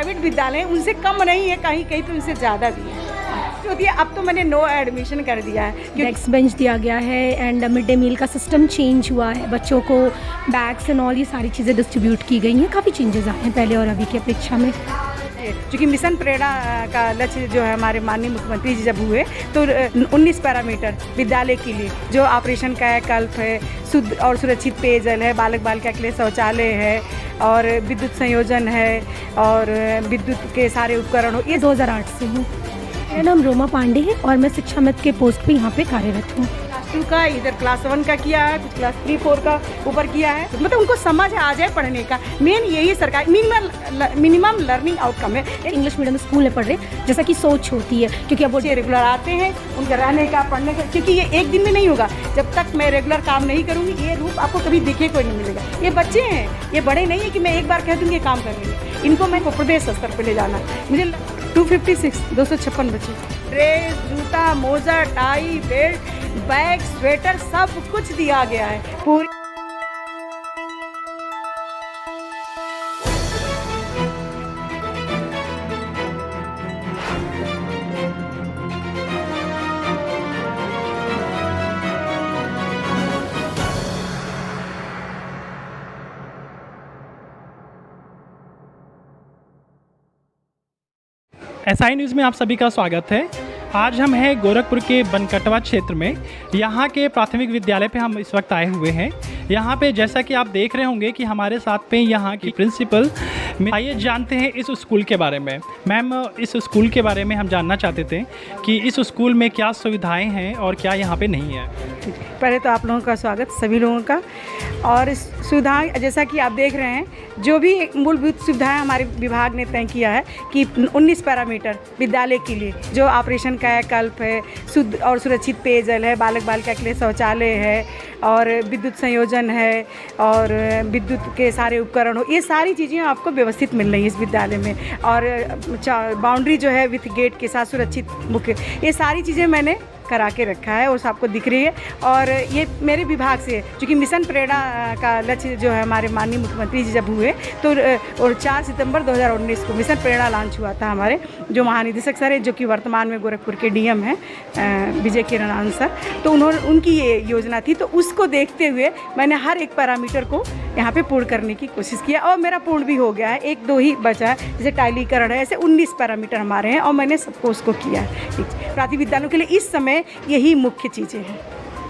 Private विद्यालय हैं उनसे कम नहीं है, कहीं कहीं तो उनसे ज़्यादा भी है। होती है अब तो मैंने नो एडमिशन कर दिया है। डेस्क बेंच दिया गया है एंड मिड डे मील का सिस्टम चेंज हुआ है, बच्चों को बैग्स एंड ऑल ये सारी चीज़ें डिस्ट्रीब्यूट की गई हैं। काफ़ी चेंजेस आए हैं पहले और अभी की अपेक्षा में। क्योंकि मिशन प्रेरणा का लक्ष्य जो है हमारे माननीय मुख्यमंत्री जी जब हुए तो 19 पैरामीटर विद्यालय के लिए जो ऑपरेशन कायाकल्प है, शुद्ध और सुरक्षित पेयजल है, बालक बालिका के लिए शौचालय है और विद्युत संयोजन है और विद्युत के सारे उपकरण हो, ये 2008 से हूँ। मेरा नाम रोमा पांडे है और मैं शिक्षा मित्र के पोस्ट पे यहाँ पे कार्यरत हूँ। क्लास 2 का इधर क्लास 1 का किया है, कुछ क्लास 3 4 का ऊपर किया है, मतलब उनको समझ आ जाए पढ़ने का। मेन यही सरकार मिनिमम लर्निंग आउटकम है। इंग्लिश मीडियम स्कूल में पढ़ रहे जैसा कि सोच होती है, क्योंकि अब वो रेगुलर आते हैं, उनका रहने का पढ़ने का, क्योंकि ये एक दिन में नहीं होगा। जब तक मैं रेगुलर काम नहीं करूँगी ये रूप आपको कभी दिखे कोई नहीं मिलेगा। ये बच्चे हैं, ये बड़े नहीं है कि मैं एक बार कह दूँगी काम कर रही हूँ। इनको मैं प्रदेश स्तर पर ले जाना। मुझे 256 बच्चे, ड्रेस, जूता, मोजा, टाई, बेल्ट, बैग, स्वेटर सब कुछ दिया गया है पूरी। SI न्यूज़ में आप सभी का स्वागत है। आज हम हैं गोरखपुर के बनकटवा क्षेत्र में। यहाँ के प्राथमिक विद्यालय पे हम इस वक्त आए हुए हैं। यहाँ पे जैसा कि आप देख रहे होंगे कि हमारे साथ पे यहाँ की प्रिंसिपल। आइए जानते हैं इस स्कूल के बारे में। मैम, इस स्कूल के बारे में हम जानना चाहते थे कि इस स्कूल में क्या सुविधाएं हैं और क्या यहाँ पे नहीं है। पहले तो आप लोगों का स्वागत, सभी लोगों का। और सुविधाएं जैसा कि आप देख रहे हैं, जो भी मूलभूत सुविधाएं हमारे विभाग ने तय किया है कि 19 पैरामीटर विद्यालय के लिए जो ऑपरेशन कायाकल्प है, शुद्ध और सुरक्षित पेयजल है, बालक बालिका के लिए शौचालय है और विद्युत संयोजन है और विद्युत के सारे उपकरण हो, ये सारी चीज़ें आपको व्यवस्थित मिल रही है इस विद्यालय में। और बाउंड्री जो है विथ गेट के साथ सुरक्षित मुख्य, ये सारी चीज़ें मैंने करा के रखा है और आपको दिख रही है। और ये मेरे विभाग से, क्योंकि मिशन प्रेरणा का लक्ष्य जो है हमारे माननीय मुख्यमंत्री जी जब हुए तो और 4 सितंबर 2019 को मिशन प्रेरणा लॉन्च हुआ था। हमारे जो महानिदेशक सर है, जो कि वर्तमान में गोरखपुर के DM हैं विजय किरण आनंद सर, तो उनकी ये योजना थी। तो उसको देखते हुए मैंने हर एक पैरामीटर को यहाँ पे पूर्ण करने की कोशिश किया और मेरा पूर्ण भी हो गया है। 1-2 ही बचा है, जैसे टाइलीकरण है, ऐसे 19 पैरामीटर हमारे हैं और मैंने सबको उसको किया है। प्राथमिक विद्यालयों के लिए इस समय यही मुख्य चीज़ें हैं।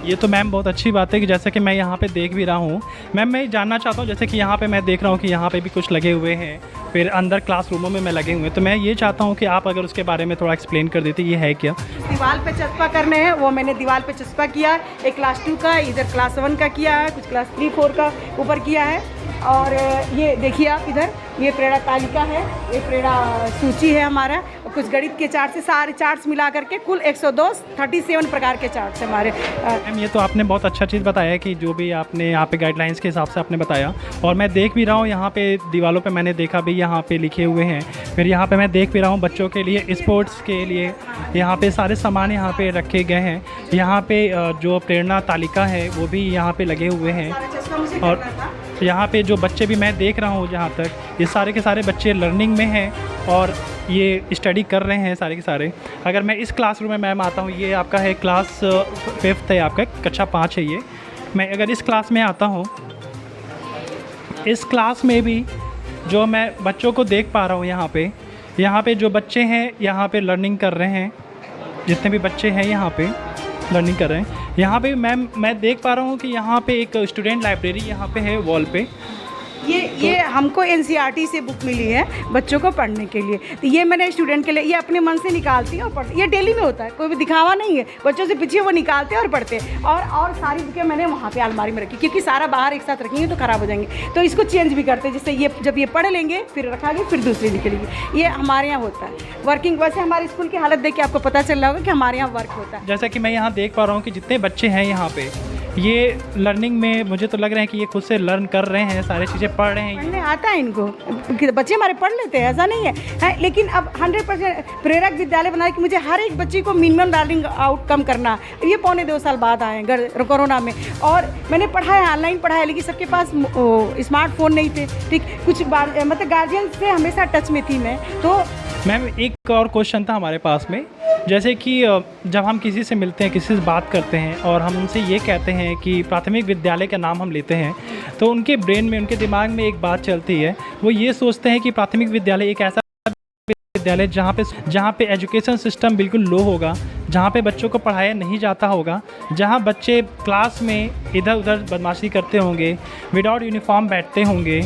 ये तो मैम बहुत अच्छी बात है कि जैसे कि मैं यहाँ पे देख भी रहा हूँ। मैम, मैं जानना चाहता हूँ, जैसे कि यहाँ पे मैं देख रहा हूँ कि यहाँ पे भी कुछ लगे हुए हैं, फिर अंदर क्लासरूमों में लगे हुए हैं, तो मैं ये चाहता हूँ कि आप अगर उसके बारे में थोड़ा एक्सप्लेन कर देते, ये है क्या? दीवार पे चस्पा करने हैं, वो मैंने दीवार पे चस्पा किया। एक क्लास 2 का, इधर क्लास 1 का किया है, कुछ क्लास 3 4 का ऊपर किया है। और ये देखिए आप इधर, ये प्रेरणा तालिका है, ये प्रेरणा सूची है हमारा, और कुछ गणित के चार्ट से सारे चार्ट्स मिला करके कुल 137 प्रकार के चार्ट्स हमारे। मैम, ये तो आपने बहुत अच्छा चीज़ बताया कि जो भी आपने यहाँ पे गाइडलाइंस के हिसाब से आपने बताया। और मैं देख भी रहा हूँ यहाँ पे दीवारों पे मैंने देखा भी यहाँ पे लिखे हुए हैं। फिर यहाँ पे मैं देख भी रहा हूँ बच्चों के लिए स्पोर्ट्स के लिए यहाँ पे सारे सामान यहाँ पे रखे गए हैं। यहाँ पे जो प्रेरणा तालिका है वो भी यहाँ पे लगे हुए हैं। और यहाँ पे जो बच्चे भी मैं देख रहा हूँ, जहाँ तक ये सारे के सारे बच्चे लर्निंग में हैं और ये स्टडी कर रहे हैं सारे के सारे। अगर मैं इस क्लासरूम में मैम आता हूँ, ये आपका है क्लास 5th है, आपका कक्षा 5 है ये। मैं अगर इस क्लास में आता हूँ, इस क्लास में भी जो मैं बच्चों को देख पा रहा हूँ, यहाँ पे जो बच्चे हैं यहाँ पे लर्निंग कर रहे हैं, जितने भी बच्चे हैं यहाँ पे लर्निंग कर रहे हैं। यहाँ पे मैम मैं देख पा रहा हूँ कि यहाँ पे एक स्टूडेंट लाइब्रेरी यहाँ पे है वॉल पे। ये हमको NCERT से बुक मिली है बच्चों को पढ़ने के लिए। तो ये मैंने स्टूडेंट के लिए, ये अपने मन से निकालती है और पढ़ती। ये डेली में होता है, कोई भी दिखावा नहीं है, बच्चों से पीछे वो निकालते हैं और पढ़ते हैं। और सारी बुकें मैंने वहाँ पे अलमारी में रखी, क्योंकि सारा बाहर एक साथ रखेंगे तो ख़राब हो जाएंगे, तो इसको चेंज भी करते हैं, जिससे ये जब ये पढ़ लेंगे फिर रखागे, फिर दूसरी निकलेगी। ये हमारे यहाँ होता है वर्किंग। वैसे हमारे स्कूल की हालत देख के आपको पता चल रहा होगा कि हमारे यहाँ वर्क होता है। जैसा कि मैं यहाँ देख पा रहा हूँ कि जितने बच्चे हैं यहाँ पे ये लर्निंग में, मुझे तो लग रहा है कि ये खुद से लर्न कर रहे हैं, सारी चीज़ें पढ़ रहे हैं। पढ़ने आता है इनको, बच्चे हमारे पढ़ लेते हैं, ऐसा नहीं है, लेकिन अब 100% प्रेरक विद्यालय बनाया कि मुझे हर एक बच्चे को मिनिमम लर्निंग आउटकम करना। ये 1.25 साल बाद आए हैं कोरोना में, और मैंने पढ़ाया, ऑनलाइन पढ़ाया, लेकिन सबके पास स्मार्टफोन नहीं थे। ठीक, कुछ मतलब गार्जियन से हमेशा टच में थी मैं। तो मैम एक और क्वेश्चन था हमारे पास में, जैसे कि जब हम किसी से मिलते हैं, किसी से बात करते हैं और हम उनसे ये कहते हैं कि प्राथमिक विद्यालय का नाम हम लेते हैं, तो उनके ब्रेन में, उनके दिमाग में एक बात चलती है, वो ये सोचते हैं कि प्राथमिक विद्यालय एक ऐसा विद्यालय जहाँ पे एजुकेशन सिस्टम बिल्कुल लो होगा, जहाँ पे बच्चों को पढ़ाया नहीं जाता होगा, जहाँ बच्चे क्लास में इधर उधर बदमाशी करते होंगे, विदाउट यूनिफॉर्म बैठते होंगे,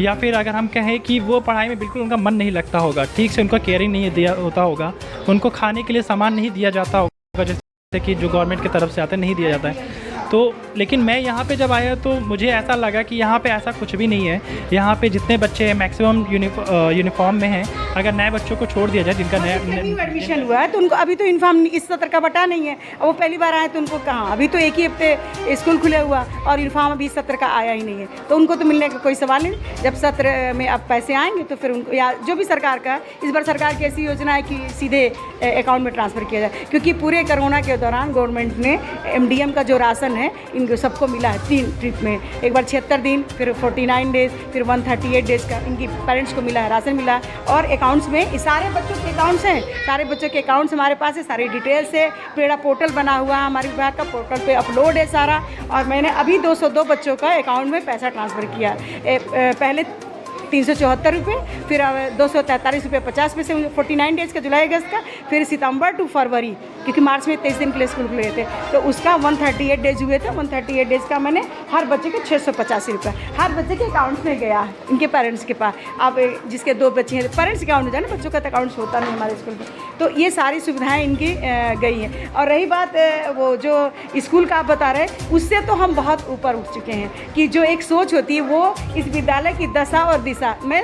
या फिर अगर हम कहें कि वो पढ़ाई में बिल्कुल उनका मन नहीं लगता होगा, ठीक से उनको केयरिंग नहीं दिया होता होगा, उनको खाने के लिए सामान नहीं दिया जाता होगा, जैसे कि जो गवर्नमेंट की तरफ से आता है नहीं दिया जाता है। तो लेकिन मैं यहाँ पे जब आया तो मुझे ऐसा लगा कि यहाँ पे ऐसा कुछ भी नहीं है। यहाँ पे जितने बच्चे हैं मैक्सिमम यूनिफॉर्म में हैं। अगर नए बच्चों को छोड़ दिया जाए जिनका नया एडमिशन हुआ है तो उनको अभी तो यूनिफॉर्म इस सत्र का बटा नहीं है, और वो पहली बार आए तो उनको कहाँ, अभी तो एक ही हफ्ते स्कूल खुले हुआ और यूनिफॉर्म अभी इस सत्र का आया ही नहीं है, तो उनको तो मिलने का कोई सवाल नहीं। जब सत्र में अब पैसे आएंगे तो फिर उनको, या जो भी सरकार का, इस बार सरकार की ऐसी योजना है कि सीधे अकाउंट में ट्रांसफ़र किया जाए, क्योंकि पूरे कोरोना के दौरान गवर्नमेंट ने MDM का जो राशन है इनको सबको मिला है 3 ट्रिप में, एक बार 76 दिन, फिर 49 डेज़, फिर 138 डेज़ का इनकी पेरेंट्स को मिला है, राशन मिला है। और अकाउंट्स में ये सारे बच्चों के अकाउंट्स हैं, सारे बच्चों के अकाउंट्स हमारे पास है, सारी डिटेल्स है, प्रेरणा पोर्टल बना हुआ है हमारे विभाग का, पोर्टल पे अपलोड है सारा। और मैंने अभी 202 बच्चों का अकाउंट में पैसा ट्रांसफ़र किया, पहले 374 रुपये, फिर 243 रुपये 50 पैसे 49 डेज़ का, जुलाई अगस्त का, फिर सितंबर टू फरवरी, क्योंकि मार्च में 23 दिन के लिए स्कूल खुले थे, तो उसका 138 डेज़ हुए थे। 138 डेज़ का मैंने हर बच्चे के 685 रुपये हर बच्चे के अकाउंट्स में गया, इनके पेरेंट्स के पास। अब जिसके 2 बच्चे हैं पेरेंट्स के अकाउंट में जाए, बच्चों का तो अकाउंट्स होता नहीं हमारे स्कूल में, तो ये सारी सुविधाएँ इनकी गई हैं। और रही बात वो जो स्कूल का आप बता रहे, उससे तो हम बहुत ऊपर उठ चुके हैं कि जो एक सोच होती है वो इस विद्यालय की दशा और दिशा। मैं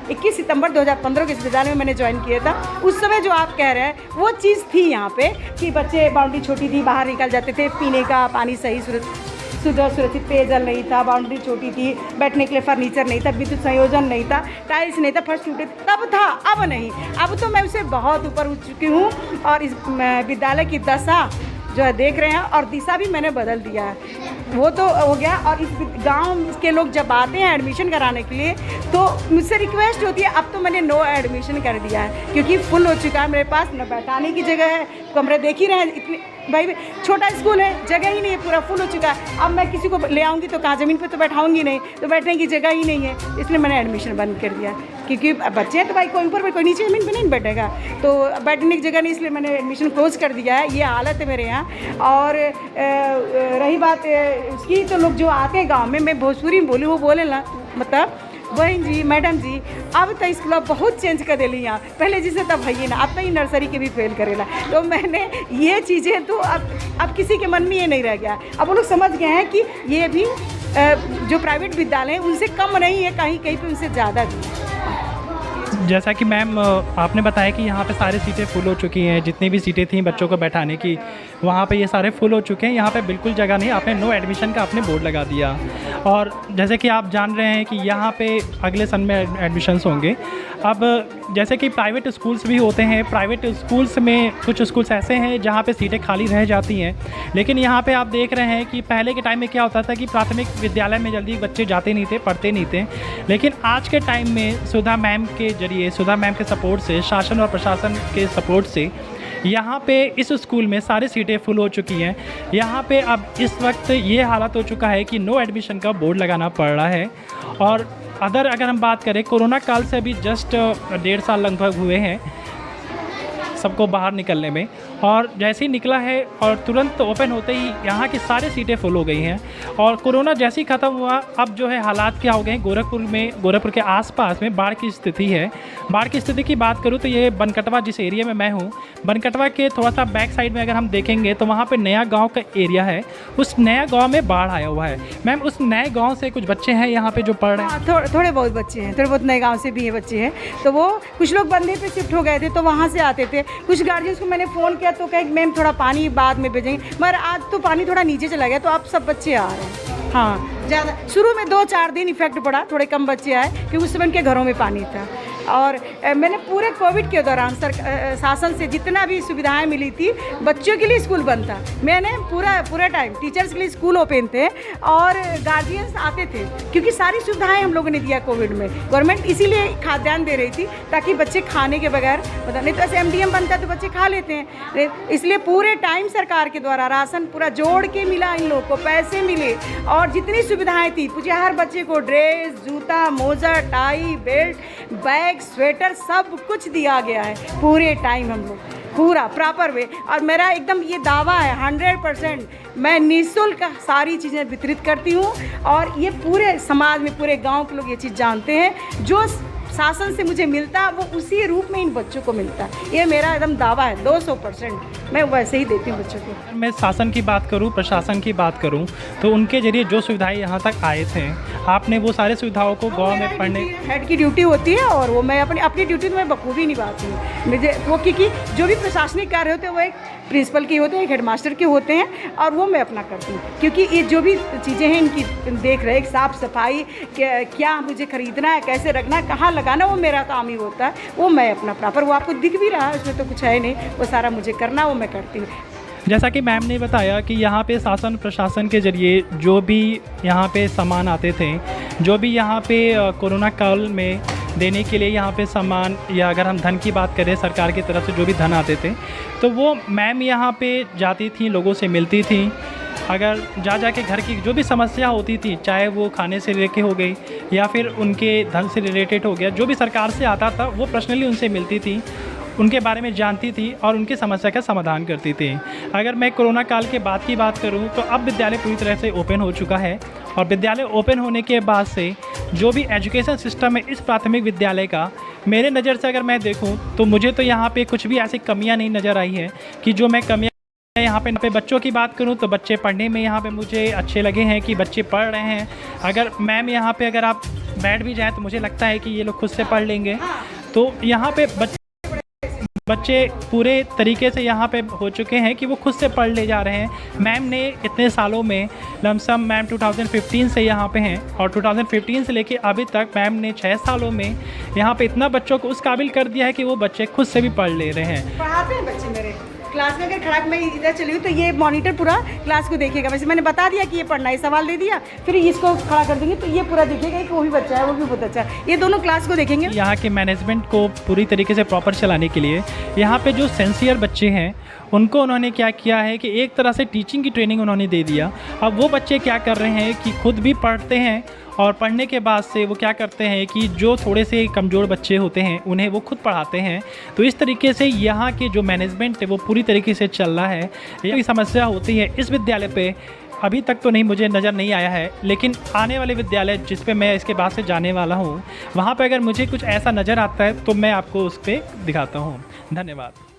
21 सितंबर 2015 के इस विद्यालय में मैंने ज्वाइन किया था। उस समय जो आप कह रहे हैं वो चीज़ थी यहाँ पे कि बच्चे, बाउंड्री छोटी थी, बाहर निकल जाते थे, पीने का पानी सही सुरक्षित पेयजल नहीं था, बाउंड्री छोटी थी, बैठने के लिए फर्नीचर नहीं था, विद्युत संयोजन नहीं था, टाइल्स नहीं था, फर्श टूटे, तब था, अब नहीं। अब तो मैं उससे बहुत ऊपर उठ चुकी हूँ और इस विद्यालय की दशा जो है देख रहे हैं, और दिशा भी मैंने बदल दिया है, वो तो हो गया। और इस गांव के लोग जब आते हैं एडमिशन कराने के लिए तो मुझसे रिक्वेस्ट होती है, अब तो मैंने नो एडमिशन कर दिया है, क्योंकि फुल हो चुका है, मेरे पास न बैठाने की जगह है, कमरे देख ही रहे हैं, इतनी भाई छोटा स्कूल है, जगह ही नहीं है, पूरा फुल हो चुका है। अब मैं किसी को ले आऊँगी तो कहाँ, ज़मीन पे तो बैठाऊँगी नहीं, तो बैठने की जगह ही नहीं है, इसलिए मैंने एडमिशन बंद कर दिया, क्योंकि बच्चे हैं तो भाई कोई ऊपर पे कोई नीचे, ज़मीन पे नहीं बैठेगा, तो बैठने की जगह नहीं, इसलिए मैंने एडमिशन क्लोज कर दिया है। ये हालत है मेरे यहाँ। और रही बात उसकी, तो लोग जो आते हैं गाँव में, मैं भोजपुरी में बोली, वो बोले ना, मतलब बहन जी, मैडम जी, अब तो स्कूल बहुत चेंज कर दिली यहाँ, पहले जिसे तब भैया ना, अब तो ही नर्सरी के भी फेल करेला। तो मैंने ये चीज़ें तो अब किसी के मन में ये नहीं रह गया, अब वो लोग समझ गए हैं कि ये भी जो प्राइवेट विद्यालय हैं उनसे कम नहीं है, कहीं कहीं पे उनसे ज़्यादा भी है। जैसा कि मैम आपने बताया कि यहाँ पे सारी सीटें फुल हो चुकी हैं, जितनी भी सीटें थी बच्चों को बैठाने की, वहाँ पे ये सारे फुल हो चुके हैं, यहाँ पे बिल्कुल जगह नहीं। आपने नो एडमिशन का आपने बोर्ड लगा दिया, और जैसे कि आप जान रहे हैं कि यहाँ पे अगले सन में एडमिशन्स होंगे। अब जैसे कि प्राइवेट स्कूल्स भी होते हैं, प्राइवेट स्कूल्स में कुछ स्कूल्स ऐसे हैं जहाँ पे सीटें खाली रह जाती हैं, लेकिन यहाँ पे आप देख रहे हैं कि पहले के टाइम में क्या होता था कि प्राथमिक विद्यालय में जल्दी बच्चे जाते नहीं थे, पढ़ते नहीं थे, लेकिन आज के टाइम में सुधा मैम के जरिए, सुधा मैम के सपोर्ट से, शासन और प्रशासन के सपोर्ट से यहाँ पे इस स्कूल में सारी सीटें फुल हो चुकी हैं। यहाँ पे अब इस वक्त ये हालत हो चुका है कि नो एडमिशन का बोर्ड लगाना पड़ रहा है। और अगर हम बात करें, कोरोना काल से अभी जस्ट 1.5 साल लगभग हुए हैं सबको बाहर निकलने में, और जैसे ही निकला है और तुरंत ओपन होते ही यहाँ की सारी सीटें फुल हो गई हैं। और कोरोना जैसे ही ख़त्म हुआ, अब जो है हालात क्या हो गए हैं, गोरखपुर के आसपास में बाढ़ की स्थिति है। बाढ़ की स्थिति की बात करूँ तो ये बनकटवा, जिस एरिया में मैं हूँ, बनकटवा के थोड़ा सा बैक साइड में अगर हम देखेंगे तो वहाँ पर नया गाँव का एरिया है, उस नया गाँव में बाढ़ आया हुआ है। मैम, उस नए गाँव से कुछ बच्चे हैं यहाँ पर जो पढ़ रहे हैं? थोड़े बहुत बच्चे हैं, थोड़े बहुत नए गाँव से भी बच्चे हैं, तो वो कुछ लोग बंदे पे शिफ्ट हो गए थे तो वहाँ से आते थे। कुछ गार्जियंस को मैंने फ़ोन किया तो कहे मैम थोड़ा पानी बाद में भेजेंगे, मगर आज तो पानी थोड़ा नीचे चला गया तो अब सब बच्चे आ रहे हैं। हाँ, ज़्यादा शुरू में 2-4 दिन इफेक्ट पड़ा, थोड़े कम बच्चे आए क्योंकि उस समय उनके घरों में पानी था। और मैंने पूरे कोविड के दौरान शासन से जितना भी सुविधाएं मिली थी, बच्चों के लिए स्कूल बंद था। मैंने पूरा टाइम टीचर्स के लिए स्कूल ओपन थे और गार्जियंस आते थे क्योंकि सारी सुविधाएं हम लोगों ने दिया कोविड में। गवर्नमेंट इसीलिए खाद्यान्न दे रही थी ताकि बच्चे खाने के बगैर, पता नहीं तो ऐसे MDM बनता है तो बच्चे खा लेते हैं, इसलिए पूरे टाइम सरकार के द्वारा राशन पूरा जोड़ के मिला, इन लोगों को पैसे मिले और जितनी सुविधाएं थी मुझे हर बच्चे को ड्रेस, जूता, मोजा, टाई, बेल्ट, बैग, स्वेटर सब कुछ दिया गया है पूरे टाइम, हम लोग पूरा प्रॉपर वे। और मेरा एकदम ये दावा है 100% मैं निःशुल्क सारी चीज़ें वितरित करती हूँ और ये पूरे समाज में, पूरे गांव के लोग ये चीज़ जानते हैं। जो शासन से मुझे मिलता है वो उसी रूप में इन बच्चों को मिलता है। ये मेरा एकदम दावा है 200%, मैं वैसे ही देती हूँ बच्चों को। मैं शासन की बात करूं, प्रशासन की बात करूं, तो उनके जरिए जो सुविधाएं यहां तक आए थे, आपने वो सारे सुविधाओं को गांव में पढ़ने, हेड की ड्यूटी होती है और वो मैं अपनी ड्यूटी तो मैं बखूबी निभाती हूँ। मुझे वो क्योंकि जो भी प्रशासनिक कार्य होते हैं वो एक प्रिंसिपल के होते हैं, एक हेडमास्टर के होते हैं और वो मैं अपना करती हूँ क्योंकि ये जो भी चीज़ें हैं इनकी देख रेख, साफ़ सफाई, क्या मुझे ख़रीदना है, कैसे रखना है, कहाँ लगाना, वो मेरा काम ही होता है। वो मैं अपना प्रॉपर, वो आपको दिख भी रहा है, उसमें तो कुछ है नहीं, वो सारा मुझे करना, वो मैं करती हूँ। जैसा कि मैम ने बताया कि यहाँ पे शासन प्रशासन के ज़रिए जो भी यहाँ पे सामान आते थे, जो भी यहाँ पे कोरोना काल में देने के लिए यहाँ पे सामान, या अगर हम धन की बात करें सरकार की तरफ से जो भी धन आते थे, तो वो मैम यहाँ पे जाती थी, लोगों से मिलती थी। अगर जा के घर की जो भी समस्या होती थी, चाहे वो खाने से लेके हो गई या फिर उनके धन से रिलेटेड हो गया, जो भी सरकार से आता था वो पर्सनली उनसे मिलती थी, उनके बारे में जानती थी और उनकी समस्या का समाधान करती थी। अगर मैं कोरोना काल के बाद की बात करूं तो अब विद्यालय पूरी तरह से ओपन हो चुका है और विद्यालय ओपन होने के बाद से जो भी एजुकेशन सिस्टम है इस प्राथमिक विद्यालय का, मेरे नज़र से अगर मैं देखूं तो मुझे तो यहाँ पे कुछ भी ऐसी कमियाँ नहीं नज़र आई है कि जो मैं कमियाँ यहाँ पे बच्चों की बात करूँ तो बच्चे पढ़ने में यहाँ पे मुझे अच्छे लगे हैं कि बच्चे पढ़ रहे हैं। अगर मैम यहाँ पे अगर आप बैठ भी जाएँ तो मुझे लगता है कि ये लोग खुद से पढ़ लेंगे। तो यहाँ पे बच्चे पूरे तरीके से यहाँ पे हो चुके हैं कि वो खुद से पढ़ ले जा रहे हैं। मैम ने इतने सालों में लमसम मैम 2015 से यहाँ पे हैं और 2015 से लेके अभी तक मैम ने 6 सालों में यहाँ पे इतना बच्चों को उस काबिल कर दिया है कि वो बच्चे खुद से भी पढ़ ले रहे हैं। पढ़ाते हैं बच्चे मेरे क्लास में, अगर खड़ा मैं इधर चली हूँ तो ये मॉनिटर पूरा क्लास को देखेगा। वैसे मैंने बता दिया कि ये पढ़ना है, सवाल दे दिया, फिर इसको खड़ा कर देंगे तो ये पूरा देखेगा कि वो भी बच्चा है, वो भी बहुत अच्छा है। ये दोनों क्लास को देखेंगे। यहाँ के मैनेजमेंट को पूरी तरीके से प्रॉपर चलाने के लिए यहाँ पे जो सिंसियर बच्चे हैं उनको उन्होंने क्या किया है कि एक तरह से टीचिंग की ट्रेनिंग उन्होंने दे दिया। अब वो बच्चे क्या कर रहे हैं कि खुद भी पढ़ते हैं और पढ़ने के बाद से वो क्या करते हैं कि जो थोड़े से कमज़ोर बच्चे होते हैं उन्हें वो खुद पढ़ाते हैं। तो इस तरीके से यहाँ के जो मैनेजमेंट है वो पूरी तरीके से चल रहा है। ये समस्या होती है इस विद्यालय पे अभी तक तो नहीं, मुझे नज़र नहीं आया है, लेकिन आने वाले विद्यालय जिस पे मैं इसके बाद से जाने वाला हूँ वहाँ पे अगर मुझे कुछ ऐसा नज़र आता है तो मैं आपको उस पर दिखाता हूँ। धन्यवाद।